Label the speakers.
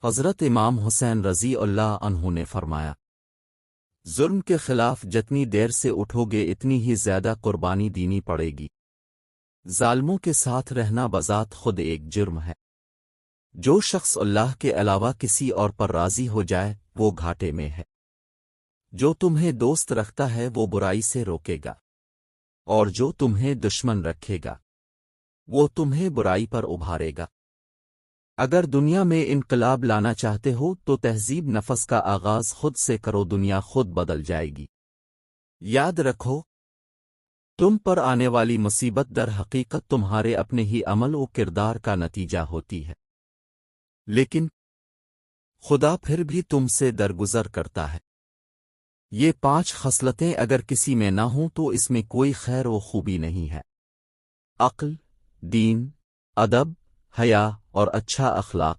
Speaker 1: हज़रत इमाम हुसैन रज़ी अल्लाह अन्हु ने फरमाया, जुल्म के खिलाफ जितनी देर से उठोगे इतनी ही ज़्यादा कुर्बानी देनी पड़ेगी। ज़ालिमों के साथ रहना बज़ात खुद एक जुर्म है। जो शख्स अल्लाह के अलावा किसी और पर राज़ी हो जाए वो घाटे में है। जो तुम्हें दोस्त रखता है वो बुराई से रोकेगा, और जो तुम्हें दुश्मन रखेगा वो तुम्हें बुराई पर उभारेगा। अगर दुनिया में इनकलाब लाना चाहते हो तो तहज़ीब नफस का आगाज़ खुद से करो, दुनिया खुद बदल जाएगी। याद रखो, तुम पर आने वाली मुसीबत दर हकीकत तुम्हारे अपने ही अमल व किरदार का नतीजा होती है, लेकिन खुदा फिर भी तुमसे दरगुजर करता है। ये 5 खसलतें अगर किसी में ना हों तो इसमें कोई खैर व खूबी नहीं है। अक्ल, दीन, अदब, हया और अच्छा अखलाक।